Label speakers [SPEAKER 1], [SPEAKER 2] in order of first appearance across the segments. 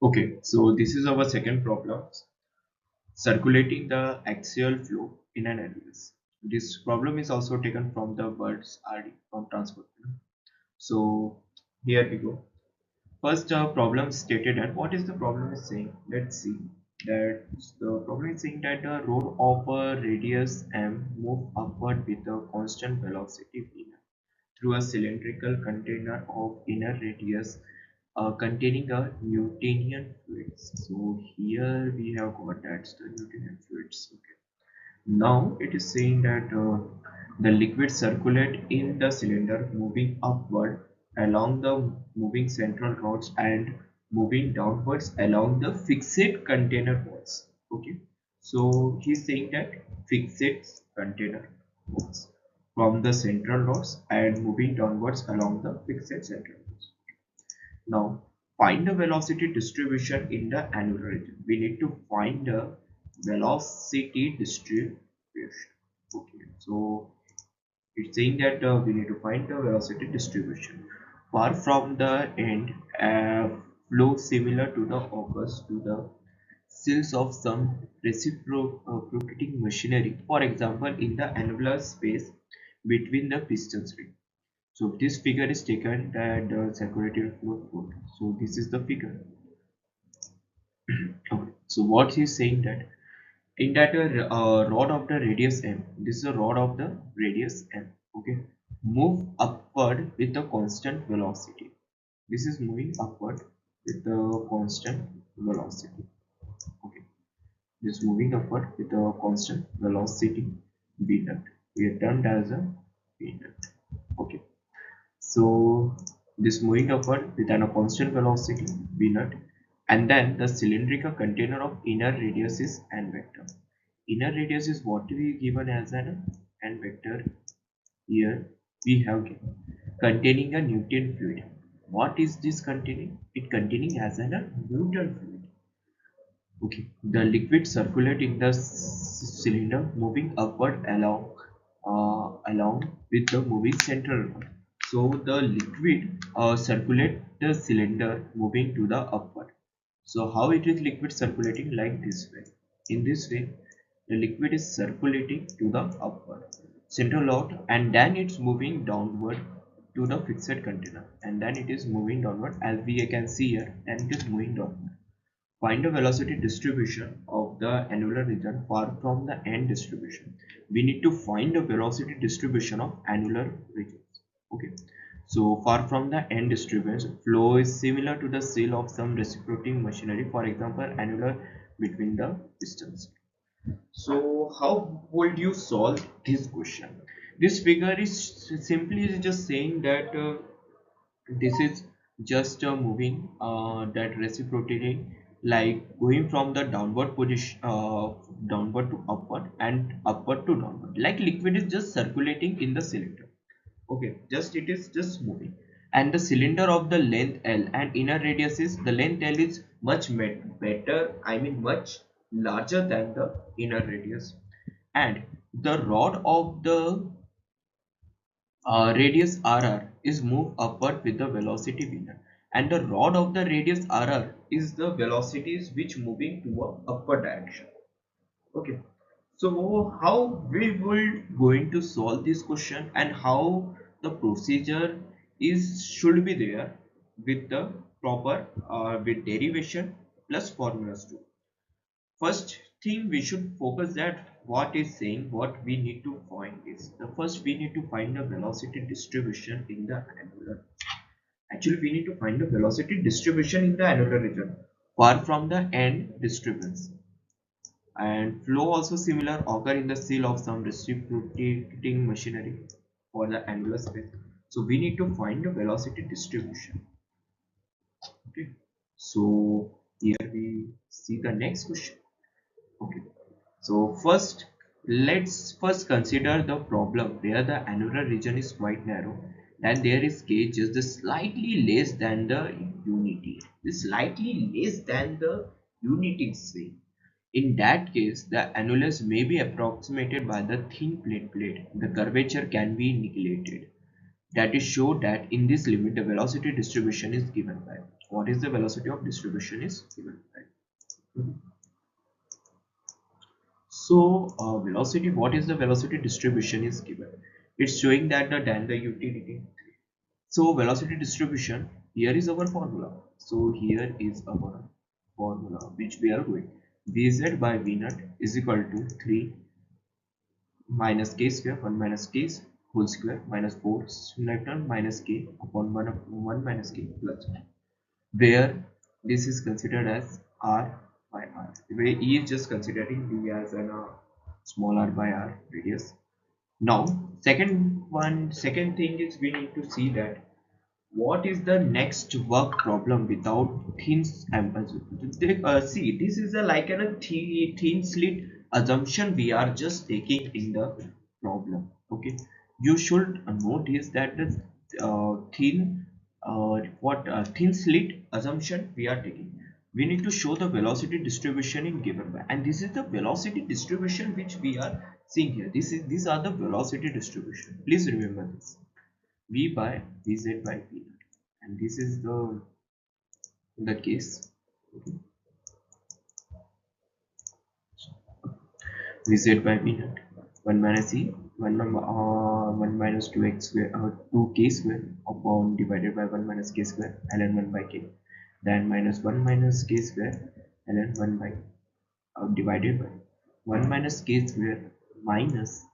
[SPEAKER 1] Okay, so this is our second problem, circulating the axial flow in an annulus. This problem is also taken from the words RD from transport. So here we go. First problem stated that what is the problem is saying? Let's see that the problem is saying that the rod of a radius m move upward with a constant velocity v through a cylindrical container of inner radius containing a Newtonian fluids. So here we have got that's the Newtonian fluids. Okay. Now it is saying that the liquid circulate in the cylinder moving upward along the moving central rods and moving downwards along the fixed container walls. Okay. So he's saying that fixed container walls from the central rods and moving downwards along the fixed central rods. Now find the velocity distribution in the annular region. We need to find the velocity distribution. Okay, so it's saying that we need to find the velocity distribution. Far from the end, flow similar to the occurs to the cells of some reciprocating machinery. For example, in the annular space between the pistons ring. So this figure is taken that the circulating flow float. So this is the figure. Okay. So what he's saying that in that rod of the radius m, this is a rod of the radius m. Okay, move upward with a constant velocity. This is moving upward with a constant velocity. Okay, this moving upward with a constant velocity v naught. We are termed as a v naught. Okay, so this moving upward with a constant velocity v naught, and then the cylindrical container of inner radius is n vector. Inner radius is what we given as an n vector. Here we have given containing a Newton fluid. What is this containing? It containing as a Newton fluid. Okay, the liquid circulate in the cylinder moving upward along with the moving central rod. So the liquid circulate the cylinder moving to the upward. So how it is liquid circulating? Like this way. In this way the liquid is circulating to the upward central rod, and then it's moving downward to the fixed container, and then it is moving downward as we can see here, and it is moving downward. Find the velocity distribution of the annular region far from the end distribution. We need to find the velocity distribution of annular regions. Okay. So far from the end distribution, flow is similar to the seal of some reciprocating machinery. For example, annular between the pistons. So how would you solve this question? This figure is simply just saying that this is just moving that reciprocating, like going from the downward position, downward to upward and upward to downward, like liquid is just circulating in the cylinder. Okay, just it is just moving, and the cylinder of the length L and inner radius is the length L is much better, I mean much larger than the inner radius, and the rod of the radius RR is moved upward with the velocity v naught, and the rod of the radius RR is the velocities which moving to a upward direction. Okay, so how we will going to solve this question, and how the procedure is should be there with the proper with derivation plus formulas too. First thing we should focus that what is saying, what we need to find is the first we need to find the velocity distribution in the annular. Actually we need to find the velocity distribution in the annular region far from the end disturbance, and flow also similar occur in the seal of some reciprocating machinery for the angular space. So we need to find the velocity distribution. Okay, so here we see the next question. Okay, so let's first consider the problem where the annular region is quite narrow and there is k just the slightly less than the unity. This slightly less than the unity swing. In that case, the annulus may be approximated by the thin plate. The curvature can be neglected. That is show that in this limit the velocity distribution is given by. what is the velocity of distribution is given, right? Mhm. So velocity, what is the velocity distribution is given. It's showing that the than the utility. So velocity distribution, here is our formula. So here is our formula which we are going. Vz by v naught is equal to 3 minus k square 1 minus k whole square minus 4 Newton minus k upon 1 minus k plus 1, where this is considered as r by r, where e is just considering d as an small r by r radius. Now second thing is we need to see that what is the next work problem without thin see, this is a like a thin slit assumption we are just taking in the problem. Okay, you should notice that the thin slit assumption we are taking. We need to show the velocity distribution in given by, and this is the velocity distribution which we are seeing here. These are the velocity distribution. Please remember this. V by Vz by V naught, and this is the case. Okay. Vz by V naught, 1 minus e 1 minus 2x square 2k square upon divided by 1 minus k square ln 1 by k, then minus 1 minus k square ln 1 by divided by 1 minus k square minus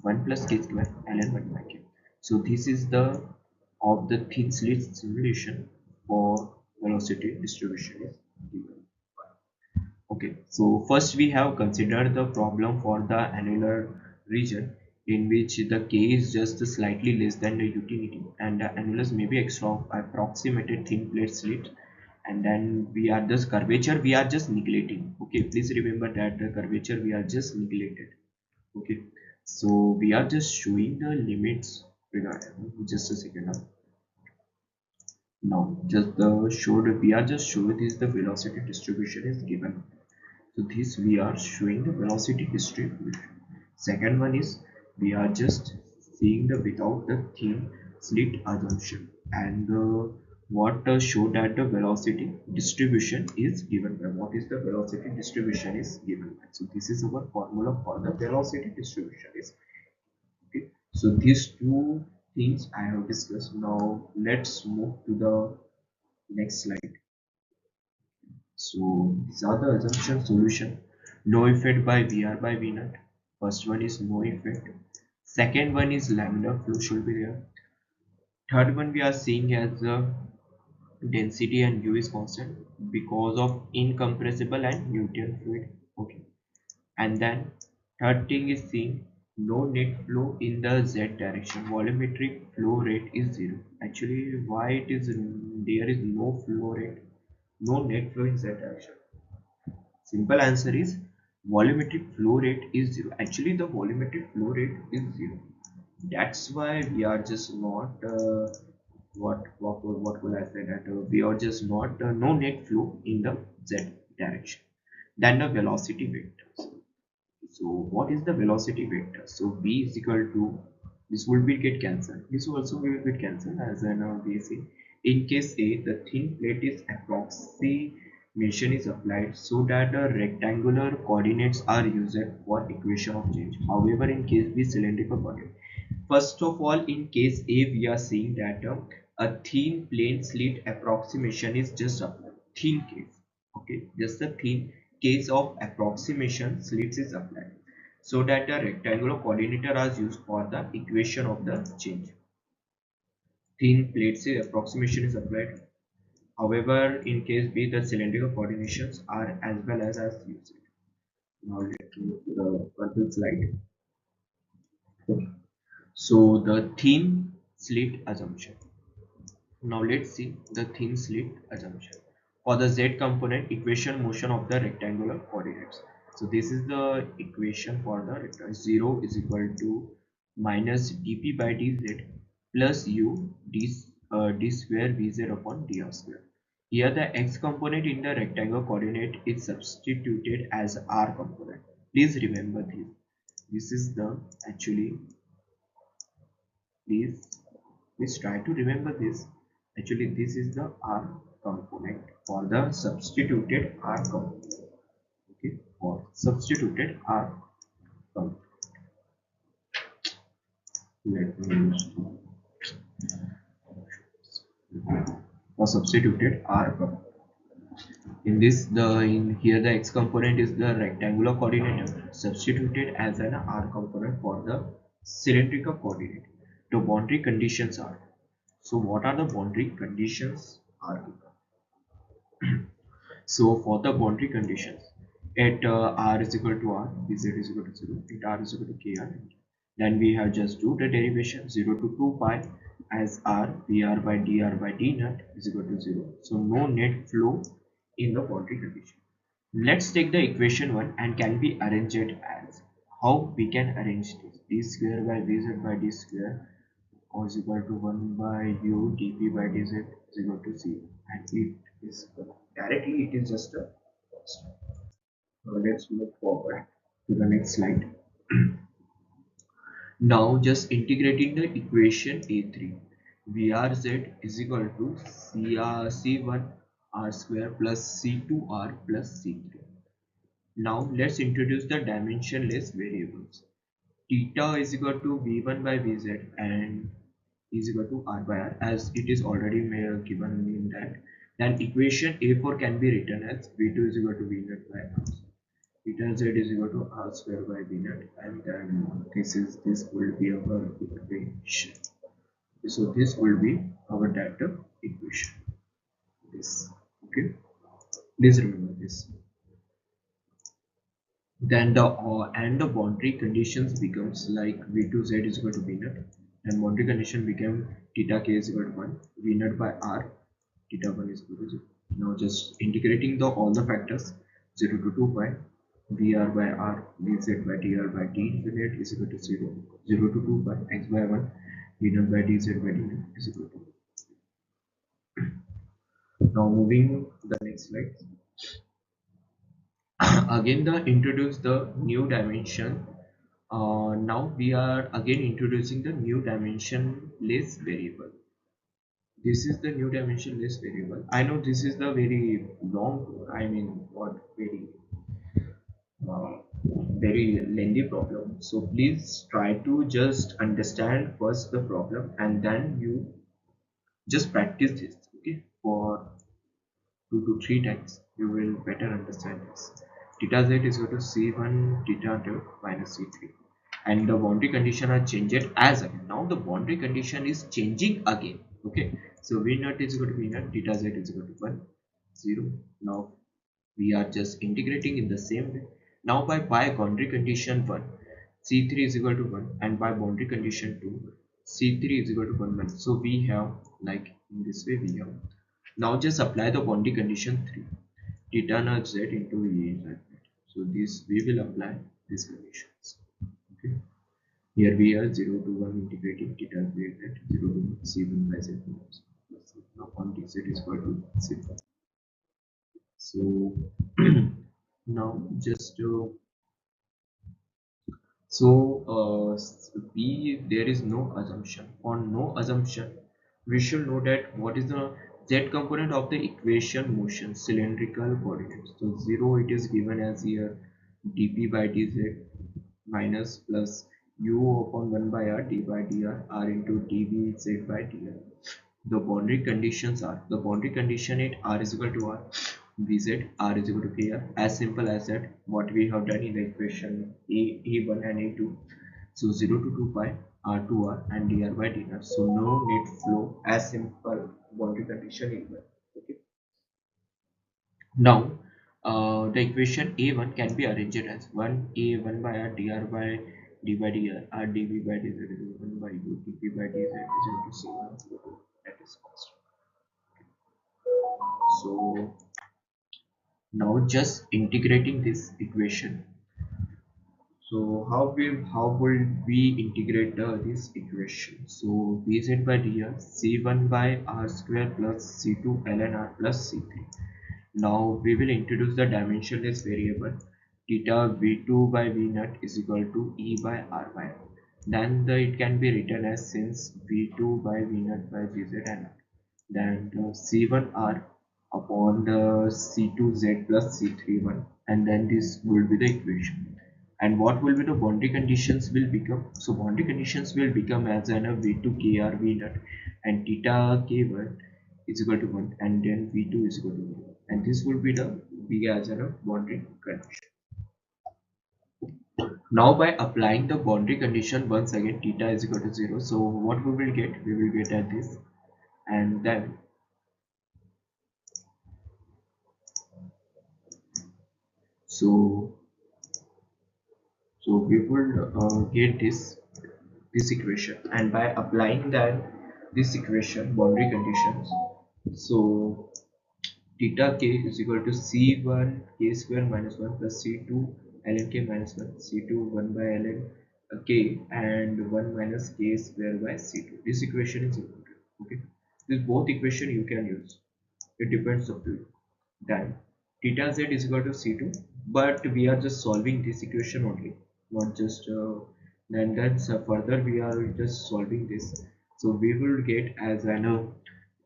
[SPEAKER 1] 1 plus k square ln 1 by k. So this is the of the thin slit simulation for velocity distribution is given. Okay, so first we have considered the problem for the annular region in which the k is just slightly less than the utility and the annulus may be extra approximated thin plate slit, and then we are just curvature we are just neglecting. Okay, please remember that the curvature we are just neglected. Okay, so we are just showing the limits regarding just a second now just the showed we are just showing this the velocity distribution is given. So this we are showing the velocity distribution. Second one is we are just seeing the without the thin slit assumption, and what show that the velocity distribution is given by, what is the velocity distribution is given by. So this is our formula for the velocity distribution is. Okay, so these two things I have discussed. Now let's move to the next slide. So these are the assumption solution. No effect by VR by V naught. First one is no effect. Second one is laminar flow should be there. Third one we are seeing as density and U is constant because of incompressible and Newton fluid. Okay. And then third thing is seeing no net flow in the Z direction. Volumetric flow rate is zero. Actually, why it is there is no flow rate, no net flow in Z direction? Simple answer is volumetric flow rate is zero. Actually, the volumetric flow rate is zero. That's why we are just not what will I say that we are just not no net flow in the z direction. Then the velocity vectors. So what is the velocity vector? So v is equal to, this will be get cancelled. This also will get cancelled as an we say. In case A, the thin plate is approximation is applied so that the rectangular coordinates are used for equation of change. However, in case B, cylindrical coordinate. First of all, in case A, we are seeing that a thin plane slit approximation is just a thin case. Okay, just the thin case of approximation slits is applied so that the rectangular coordinator is used for the equation of the change. Thin plate say approximation is applied. However, in case B, the cylindrical coordinations are as well as used. Now let's move to the purple slide. Okay. So the thin slit assumption. Now let's see the thin slit assumption. For the z component, equation motion of the rectangular coordinates. So this is the equation for the rectangle. 0 is equal to minus dp by dz plus u d square vz upon dr square. Here the x component in the rectangle coordinate is substituted as r component. Please remember this. This is the actually please try to remember this. Actually this is the r, component for the substituted R component. Okay, for substituted R component. Let me use for substituted R component. In this, in here the x component is the rectangular coordinator substituted as an R component for the cylindrical coordinate. The boundary conditions are. So what are the boundary conditions are given? So for the boundary conditions, at r is equal to r, bz is equal to 0, at r is equal to kr, then we have just do the derivation 0 to 2 pi as r vr by dr by d naught is equal to 0. So no net flow in the boundary condition. Let's take the equation 1 and can be arranged as how we can arrange this d square by vz by d square or is equal to 1 by u dp by dz is equal to 0, and it is directly it is just a constant. So let's move forward to the next slide. Now just integrating the equation a3, vrz is equal to c1 r square plus c2 r plus c3. Now let's introduce the dimensionless variables. Theta is equal to v1 by vz and is equal to r by r as it is already given in that. Then equation a4 can be written as v2 is equal to v naught by r. Theta z is equal to r square by v naught, and then this will be our equation. So this will be our data equation. This, okay. Please remember this. Then the boundary conditions becomes like v2z is equal to v naught, and boundary condition became theta k is equal to 1, v naught by r, theta 1 is equal to 0. Now just integrating the all the factors 0 to 2 pi vr by r dz by dr by d unit is equal to 0, 0 to 2 pi x by 1 v naught by dz by d is equal to 0. Now moving to the next slide. Again the introduce the new dimension. Now we are again introducing the new dimensionless variable. This is the new dimensionless variable. I know this is the very long, I mean what uh, very lengthy problem. So please try to just understand first the problem and then you just practice this. Okay, for 2 to 3 times you will better understand this. Theta z is equal to c1 theta 2 minus c3, and the boundary condition are changed as again. Now the boundary condition is changing again. Okay, so v naught is equal to v naught, theta z is equal to 1 0. Now we are just integrating in the same way. Now by boundary condition 1 c3 is equal to 1, and by boundary condition 2 c3 is equal to 1 1. So we have like in this way we have. Now just apply the boundary condition 3, theta naught z into E z. So this we will apply these conditions. Okay. Here we are 0 to 1 integrating theta z at 0 to c1 by z plus now on dz is equal to 0. So now just there is no assumption. On no assumption, we should know that what is the z component of the equation motion cylindrical coordinates. So 0 it is given as here dp by dz minus plus u upon 1 by r d by dr r into dv z by dr. The boundary conditions are the boundary condition at r is equal to r, vz r is equal to kr, as simple as that what we have done in the equation a1 and a2. So 0 to 2 pi r2r and dr by dr. So no net flow, as simple boundary condition is one. Okay. Now the equation a1 can be arranged as 1 a 1 by r dr by d by dr r dv by dz is equal to 1 by u dp by dz is equal to c1, that is constant. So now just integrating this equation. So how will we integrate this equation? So vz by dr c1 by r square plus c2 ln r plus c3. Now we will introduce the dimensionless variable theta v2 by v naught is equal to e by r by r. Then it can be written as since v2 by v naught by vz and r, then c1 r upon the C2z plus C31, and then this will be the equation. And what will be the boundary conditions will become? So boundary conditions will become as an a V2 Kr V naught and theta K1 is equal to 1, and then V2 is equal to 1, and this will be the B as a boundary condition. Now by applying the boundary condition once again, theta is equal to 0, so what we will get? We will get at this, and then so we will get this equation, and by applying that this equation boundary conditions, so theta k is equal to c1 k square minus 1 plus c2 ln k minus 1 c2 1 by ln k and 1 minus k square by c2. This equation is important. Okay, this both equation you can use, it depends up to you. Then theta z is equal to c2, but we are just solving this equation only, not just then further we are just solving this. So we will get as an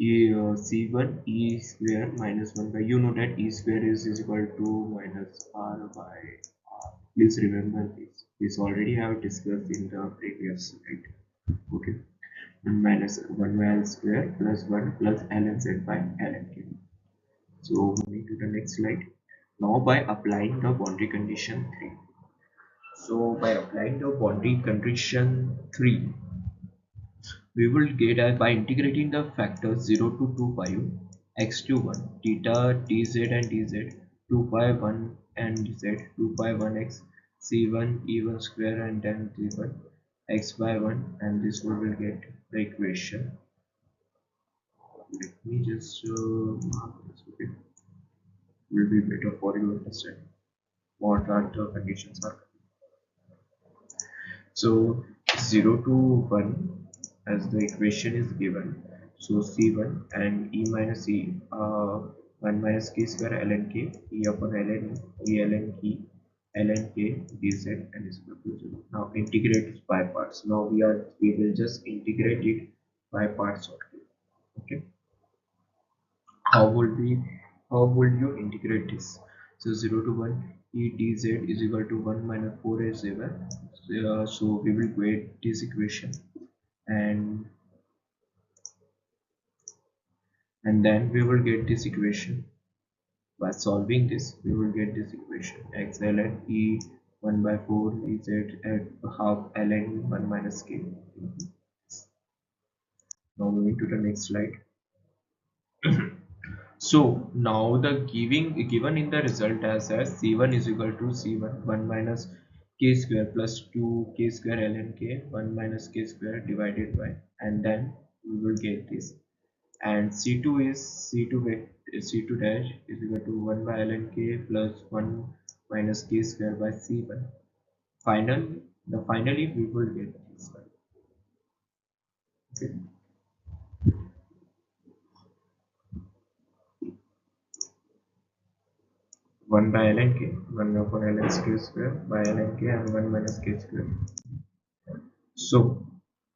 [SPEAKER 1] c1 e square minus 1 by, you know that e square is equal to minus r by r. Please remember this already have discussed in the previous slide. Okay, 1 minus 1 by l square plus 1 plus ln z by ln k. So moving to the next slide. Now by applying the boundary condition 3. So by applying the boundary condition 3, we will get as by integrating the factors 0 to 2 pi x to 1 theta tz and dz 2 pi 1 and z 2 pi 1 x c1 e1 square and then c1 x by 1, and this we will get the equation. Let me just mark this. Okay, will be better for you understand what are the conditions are. So 0 to 1 as the equation is given. So c1 and e minus e 1 minus k square ln k e upon ln e ln e ln k dz and is equal to 0. Now integrate it by parts. Now we will just integrate it by parts only. Okay, how would we how would you integrate this? So 0 to 1 e dz is equal to 1 minus 4 so we will create this equation, and then we will get this equation. By solving this we will get this equation x ln e 1 by 4 dz at half ln 1 minus k. Now moving to the next slide. So now the given in the result as c1 is equal to c1 1 minus k square plus 2 k square ln k 1 minus k square divided by, and then we will get this, and c2 is c2 dash is equal to 1 by ln k plus 1 minus k square by c1. Finally we will get this one. Okay, 1 by ln k 1 upon ln k square by ln k and 1 minus k square. So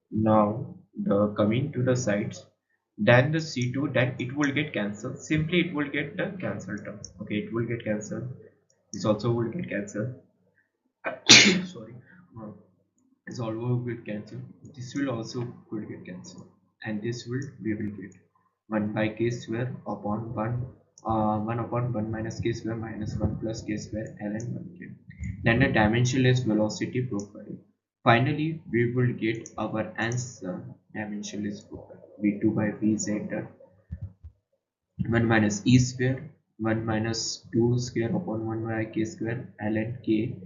[SPEAKER 1] now the coming to the sides, then the c2, then it will get cancelled, simply it will get the cancelled term. Okay, it will get cancelled, this also will get cancelled. Sorry, this also will cancel, this will also will get cancelled, and this will we will get 1 by k square upon 1 1 upon 1 minus k square minus 1 plus k square ln 1k. Then the dimensionless velocity profile. Finally we will get our answer, dimensionless profile v2 by vz dot 1 minus e square 1 minus 2 square upon 1 by k square ln k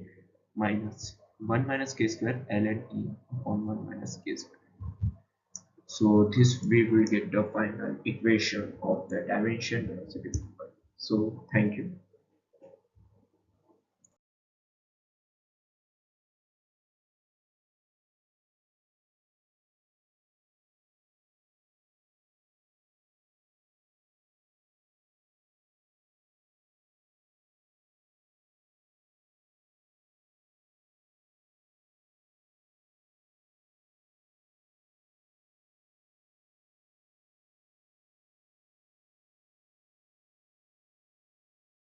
[SPEAKER 1] minus 1 minus k square ln e upon 1 minus k square. So this we will get the final equation of the dimension velocity profile. So thank you.